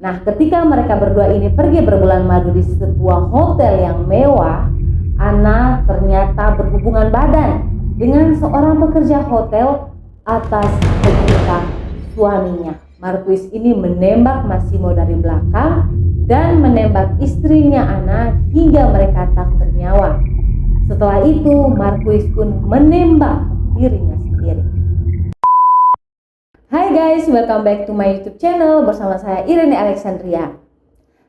Nah, ketika mereka berdua ini pergi berbulan madu di sebuah hotel yang mewah, Anna ternyata berhubungan badan dengan seorang pekerja hotel atas perintah suaminya. Marquis ini menembak Massimo dari belakang dan menembak istrinya Anna hingga mereka tak bernyawa. Setelah itu, Marquis pun menembak dirinya sendiri. Hai guys, welcome back to my YouTube channel bersama saya Irene Alexandria.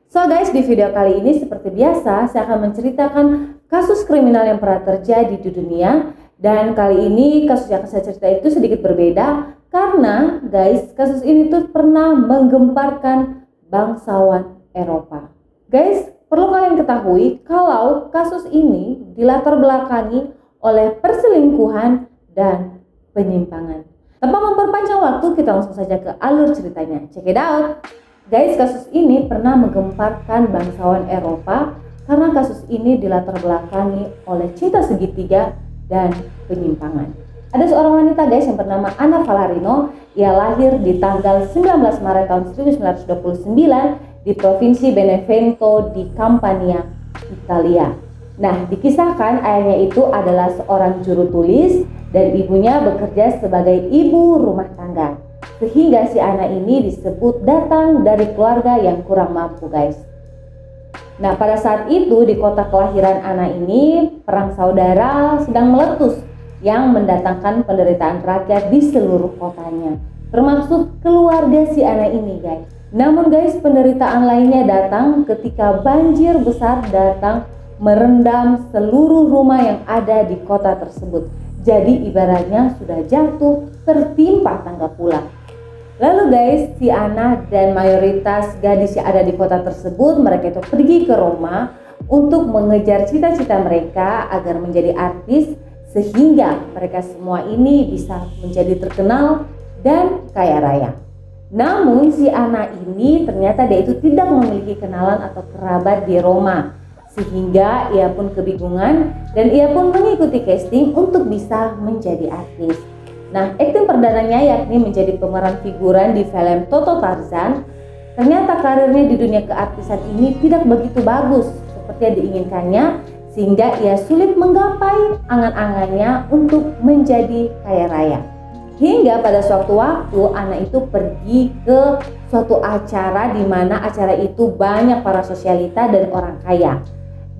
So guys, di video kali ini seperti biasa saya akan menceritakan kasus kriminal yang pernah terjadi di dunia. Dan kali ini kasus yang akan saya cerita itu sedikit berbeda karena guys, kasus ini tuh pernah menggemparkan bangsawan Eropa. Guys, perlu kalian ketahui kalau kasus ini dilatar belakangi oleh perselingkuhan dan penyimpangan. Tanpa memperpanjang waktu, kita langsung saja ke alur ceritanya. Check it out. Guys, kasus ini pernah menggemparkan bangsawan Eropa karena kasus ini dilatar belakangi oleh cinta segitiga dan penyimpangan. Ada seorang wanita guys yang bernama Anna Valarino. Ia lahir di tanggal 19 Maret tahun 1929 di Provinsi Benevento di Campania, Italia. Nah, dikisahkan ayahnya itu adalah seorang juru tulis dan ibunya bekerja sebagai ibu rumah tangga. Sehingga si Anna ini disebut datang dari keluarga yang kurang mampu guys. Nah, pada saat itu di kota kelahiran Anna ini perang saudara sedang meletus yang mendatangkan penderitaan rakyat di seluruh kotanya, termasuk keluarga si Anna ini guys. Namun guys, penderitaan lainnya datang ketika banjir besar datang merendam seluruh rumah yang ada di kota tersebut. Jadi ibaratnya sudah jatuh tertimpa tangga pula. Lalu guys, si Anna dan mayoritas gadis yang ada di kota tersebut, mereka itu pergi ke Roma untuk mengejar cita-cita mereka agar menjadi artis, sehingga mereka semua ini bisa menjadi terkenal dan kaya raya. Namun si Anna ini ternyata dia itu tidak memiliki kenalan atau kerabat di Roma, sehingga ia pun kebingungan dan ia pun mengikuti casting untuk bisa menjadi artis. Nah, akting perdananya yakni menjadi pemeran figuran di film Toto Tarzan. Ternyata karirnya di dunia keartisan ini tidak begitu bagus seperti yang diinginkannya, sehingga ia sulit menggapai angan-angannya untuk menjadi kaya raya. Hingga pada suatu waktu Anna itu pergi ke suatu acara di mana acara itu banyak para sosialita dan orang kaya.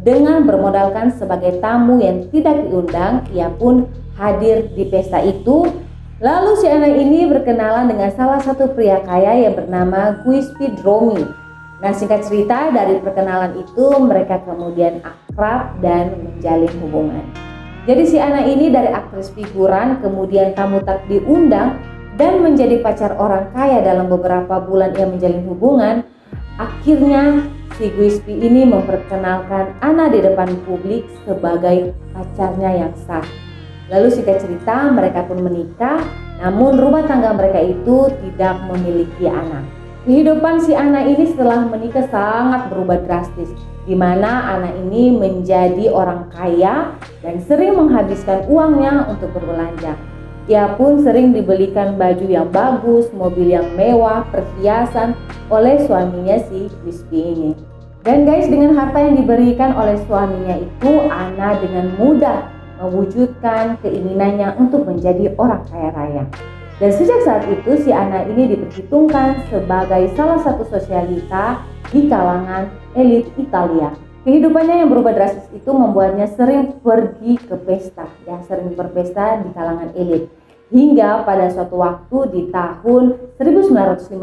Dengan bermodalkan sebagai tamu yang tidak diundang, ia pun hadir di pesta itu. Lalu si Anna ini berkenalan dengan salah satu pria kaya yang bernama Giuseppe Dromi. Nah, singkat cerita dari perkenalan itu mereka kemudian akrab dan menjalin hubungan. Jadi si Anna ini dari aktris figuran kemudian tamu tak diundang dan menjadi pacar orang kaya dalam beberapa bulan ia menjalin hubungan. Akhirnya si Giuseppe ini memperkenalkan Anna di depan publik sebagai pacarnya yang sah. Lalu singkat cerita mereka pun menikah, namun rumah tangga mereka itu tidak memiliki anak. Kehidupan si Anna ini setelah menikah sangat berubah drastis, di mana Anna ini menjadi orang kaya dan sering menghabiskan uangnya untuk berbelanja. Ia pun sering dibelikan baju yang bagus, mobil yang mewah, perhiasan oleh suaminya si Giuseppe ini. Dan guys, dengan harta yang diberikan oleh suaminya itu, Anna dengan mudah mewujudkan keinginannya untuk menjadi orang kaya raya. Dan sejak saat itu si Anna ini diperhitungkan sebagai salah satu sosialita di kalangan elit Italia. Kehidupannya yang berubah drastis itu membuatnya sering pergi ke pesta, sering berpesta di kalangan elit. Hingga pada suatu waktu di tahun 1955,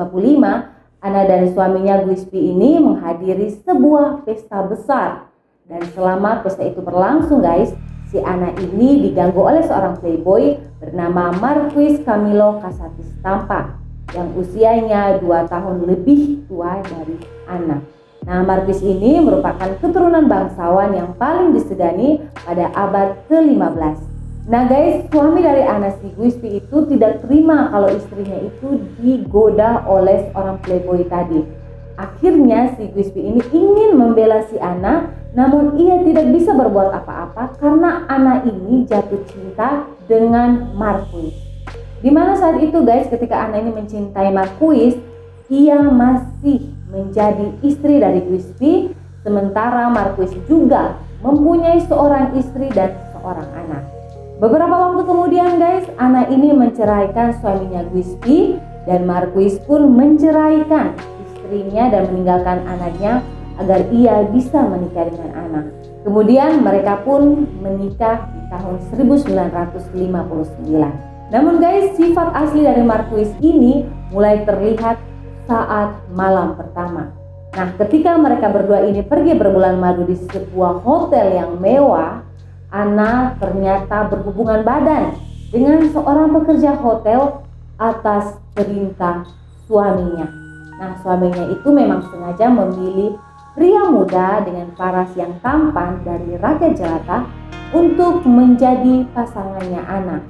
Anna dan suaminya Giuseppe ini menghadiri sebuah pesta besar. Dan selama pesta itu berlangsung guys, si Anna ini diganggu oleh seorang playboy bernama Marquis Camillo Casati Stampa yang usianya 2 tahun lebih tua dari Anna. Nah, Marquis ini merupakan keturunan bangsawan yang paling disegani pada abad ke-15. Nah guys, suami dari Anna si Giuseppe itu tidak terima kalau istrinya itu digoda oleh seorang playboy tadi. Akhirnya si Giuseppe ini ingin membela si Anna, namun ia tidak bisa berbuat apa-apa karena Anna ini jatuh cinta dengan Marquis. Dimana saat itu guys, ketika Anna ini mencintai Marquis, ia masih menjadi istri dari Giuseppe, sementara Marquis juga mempunyai seorang istri dan seorang anak. Beberapa waktu kemudian guys, Anna ini menceraikan suaminya Giuseppe dan Marquis pun menceraikan istrinya dan meninggalkan anaknya agar ia bisa menikah dengan Anna. Kemudian mereka pun menikah di tahun 1959. Namun guys, sifat asli dari Marquis ini mulai terlihat saat malam pertama. Nah, ketika mereka berdua ini pergi berbulan madu di sebuah hotel yang mewah, Anna ternyata berhubungan badan dengan seorang pekerja hotel atas perintah suaminya. Nah, suaminya itu memang sengaja memilih pria muda dengan paras yang tampan dari rakyat jelata untuk menjadi pasangannya Anna.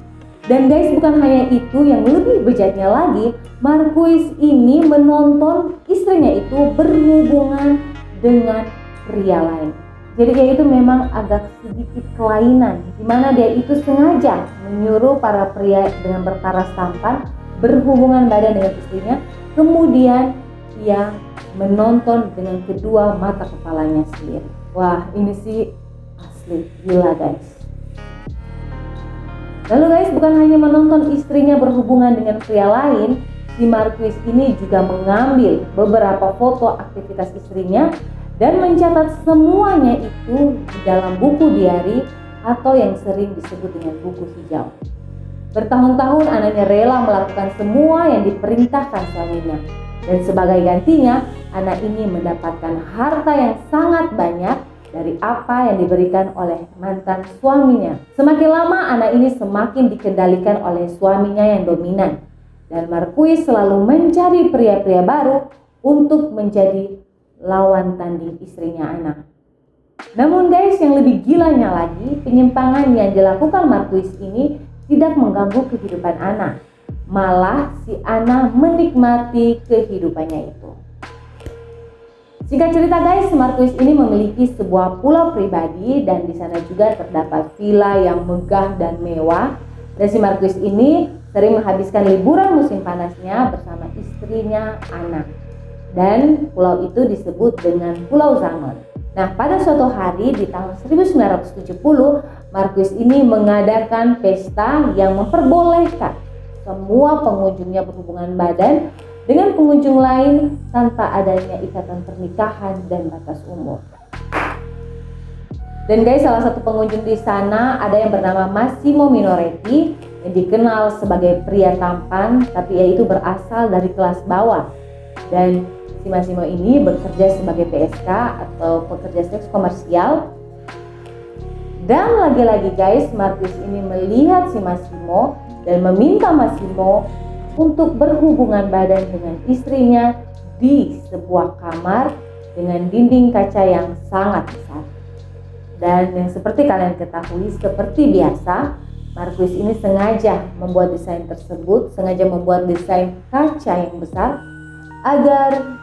Dan guys, bukan hanya itu, yang lebih bejatnya lagi, Marquis ini menonton istrinya itu berhubungan dengan pria lain. Jadi dia itu memang agak sedikit kelainan, di mana dia itu sengaja menyuruh para pria dengan berparas tampan berhubungan badan dengan istrinya, kemudian ia menonton dengan kedua mata kepalanya sendiri. Wah, ini sih asli gila guys. Lalu guys, bukan hanya menonton istrinya berhubungan dengan pria lain, si Marquis ini juga mengambil beberapa foto aktivitas istrinya dan mencatat semuanya itu di dalam buku diari atau yang sering disebut dengan buku hijau. Bertahun-tahun anaknya rela melakukan semua yang diperintahkan suaminya, dan sebagai gantinya anak ini mendapatkan harta yang sangat banyak dari apa yang diberikan oleh mantan suaminya. Semakin lama anak ini semakin dikendalikan oleh suaminya yang dominan, dan Marquis selalu mencari pria-pria baru untuk menjadi lawan tanding istrinya Anna. Namun guys, yang lebih gilanya lagi, penyimpangan yang dilakukan Marquis ini tidak mengganggu kehidupan Anna. Malah si Anna menikmati kehidupannya itu. Singkat cerita guys, Marquis ini memiliki sebuah pulau pribadi dan di sana juga terdapat villa yang megah dan mewah. Dan si Marquis ini sering menghabiskan liburan musim panasnya bersama istrinya Anna. Dan pulau itu disebut dengan Pulau Zamon. Nah, pada suatu hari di tahun 1970, Marquis ini mengadakan pesta yang memperbolehkan semua pengunjungnya berhubungan badan dengan pengunjung lain tanpa adanya ikatan pernikahan dan batas umur. Dan guys, salah satu pengunjung di sana ada yang bernama Massimo Minoretti yang dikenal sebagai pria tampan, tapi ia itu berasal dari kelas bawah. Dan si Massimo ini bekerja sebagai PSK atau pekerja seks komersial. Dan lagi-lagi guys, Marquis ini melihat si Massimo dan meminta Massimo untuk berhubungan badan dengan istrinya di sebuah kamar dengan dinding kaca yang sangat besar. Dan yang seperti kalian ketahui, seperti biasa, Marquis ini sengaja membuat desain tersebut, sengaja membuat desain kaca yang besar agar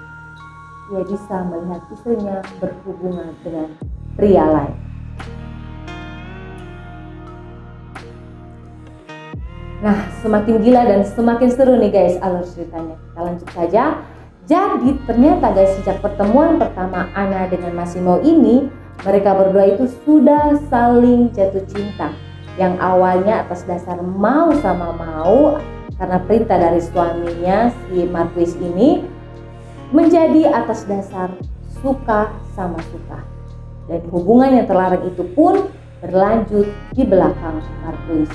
ia bisa melihat istrinya berhubungan dengan pria lain. Nah, semakin gila dan semakin seru nih guys alur ceritanya. Kita lanjut saja. Jadi ternyata guys, sejak pertemuan pertama Anna dengan Massimo ini, mereka berdua itu sudah saling jatuh cinta. Yang awalnya atas dasar mau sama mau karena perintah dari suaminya si Marquis ini, menjadi atas dasar suka sama suka. Dan hubungan yang terlarang itu pun berlanjut di belakang Marquis.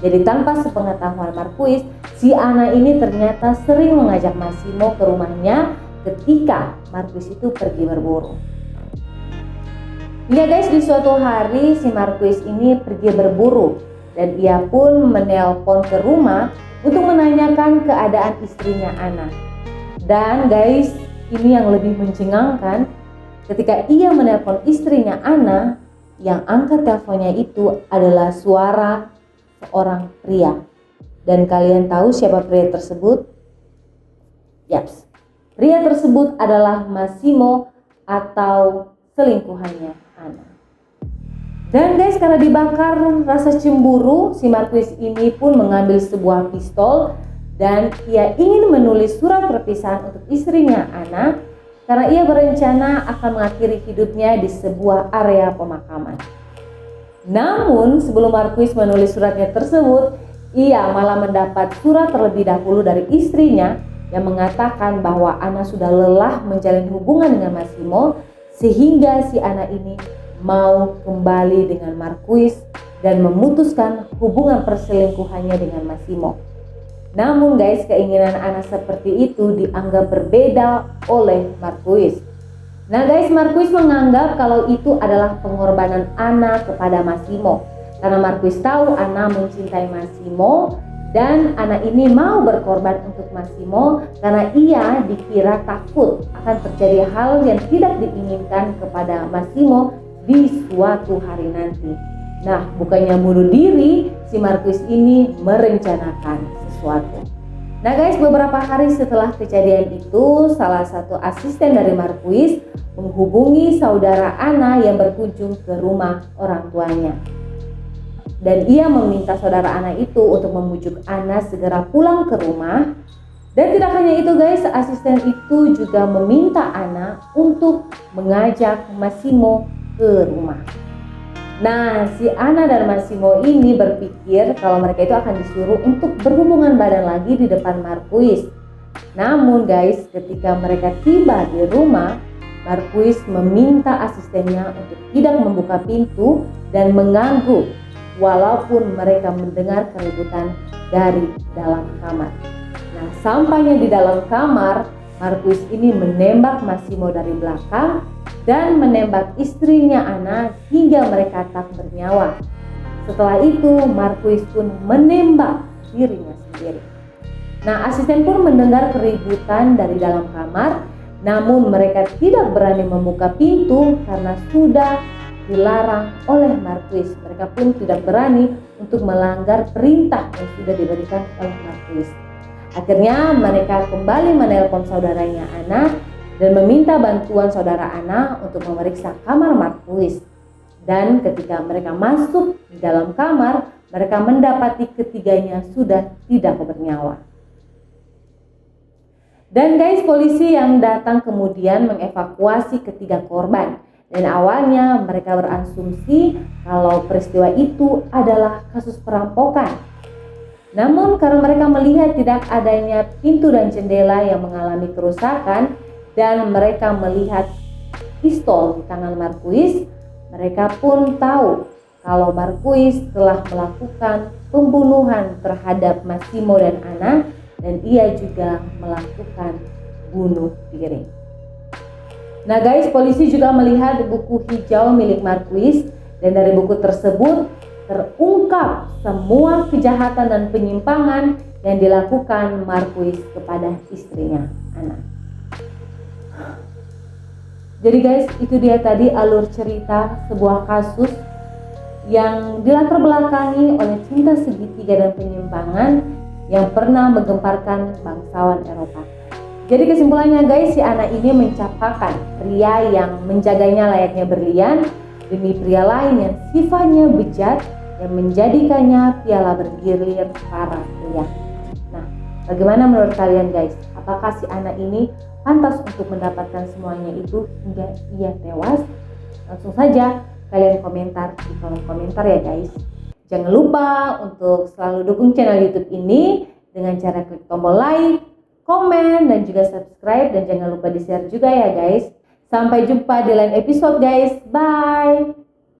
Jadi tanpa sepengetahuan Marquis, si Anna ini ternyata sering mengajak Massimo ke rumahnya ketika Marquis itu pergi berburu. Ya guys, di suatu hari si Marquis ini pergi berburu dan ia pun menelpon ke rumah untuk menanyakan keadaan istrinya Anna. Dan guys, ini yang lebih mencengangkan, ketika ia menelpon istrinya Anna, yang angkat teleponnya itu adalah suara seorang pria. Dan kalian tahu siapa pria tersebut? Yaps, pria tersebut adalah Massimo atau selingkuhannya Anna. Dan guys, karena dibakar rasa cemburu, si Marquis ini pun mengambil sebuah pistol dan ia ingin menulis surat perpisahan untuk istrinya Anna karena ia berencana akan mengakhiri hidupnya di sebuah area pemakaman. Namun sebelum Marquis menulis suratnya tersebut, ia malah mendapat surat terlebih dahulu dari istrinya yang mengatakan bahwa Anna sudah lelah menjalin hubungan dengan Massimo, sehingga si Anna ini mau kembali dengan Marquis dan memutuskan hubungan perselingkuhannya dengan Massimo. Namun guys, keinginan Anna seperti itu dianggap berbeda oleh Marquis. Nah guys, Marquis menganggap kalau itu adalah pengorbanan Anna kepada Massimo, karena Marquis tahu Anna mencintai Massimo dan Anna ini mau berkorban untuk Massimo karena ia dikira takut akan terjadi hal yang tidak diinginkan kepada Massimo di suatu hari nanti. Nah, bukannya bunuh diri, si Marquis ini merencanakan sesuatu. Nah guys, beberapa hari setelah kejadian itu, salah satu asisten dari Marquis menghubungi saudara Anna yang berkunjung ke rumah orang tuanya. Dan ia meminta saudara Anna itu untuk membujuk Anna segera pulang ke rumah. Dan tidak hanya itu guys, asisten itu juga meminta Anna untuk mengajak Massimo ke rumah. Nah, si Anna dan Massimo ini berpikir kalau mereka itu akan disuruh untuk berhubungan badan lagi di depan Marquis. Namun guys, ketika mereka tiba di rumah, Marquis meminta asistennya untuk tidak membuka pintu dan mengganggu walaupun mereka mendengar keributan dari dalam kamar. Nah, sampainya di dalam kamar, Marquis ini menembak Massimo dari belakang dan menembak istrinya Anna hingga mereka tak bernyawa. Setelah itu Marquis pun menembak dirinya sendiri. Nah, asisten pun mendengar keributan dari dalam kamar, namun mereka tidak berani membuka pintu karena sudah dilarang oleh Marquis. Mereka pun tidak berani untuk melanggar perintah yang sudah diberikan oleh Marquis. Akhirnya mereka kembali menelpon saudaranya Anna dan meminta bantuan saudara Anna untuk memeriksa kamar Marquis. Dan ketika mereka masuk di dalam kamar, mereka mendapati ketiganya sudah tidak bernyawa. Dan guys, polisi yang datang kemudian mengevakuasi ketiga korban. Dan awalnya mereka berasumsi kalau peristiwa itu adalah kasus perampokan. Namun karena mereka melihat tidak adanya pintu dan jendela yang mengalami kerusakan, dan mereka melihat pistol di tangan Marquis, mereka pun tahu kalau Marquis telah melakukan pembunuhan terhadap Massimo dan Anna, dan ia juga melakukan bunuh diri. Nah guys, polisi juga melihat buku hijau milik Marquis, dan dari buku tersebut terungkap semua kejahatan dan penyimpangan yang dilakukan Marquis kepada istrinya Anna. Jadi guys, itu dia tadi alur cerita sebuah kasus yang dilatar belakangi oleh cinta segitiga dan penyimpangan yang pernah menggemparkan bangsawan Eropa. Jadi kesimpulannya guys, si Anna ini mencapakan pria yang menjaganya layaknya berlian demi pria lain yang sifatnya bejat yang menjadikannya piala bergilir para pria. Nah, bagaimana menurut kalian guys? Apakah si Anna ini pantas untuk mendapatkan semuanya itu hingga ia tewas? Langsung saja kalian komentar di kolom komentar ya guys. Jangan lupa untuk selalu dukung channel YouTube ini dengan cara klik tombol like, komen, dan juga subscribe. Dan jangan lupa di share juga ya guys. Sampai jumpa di lain episode guys. Bye.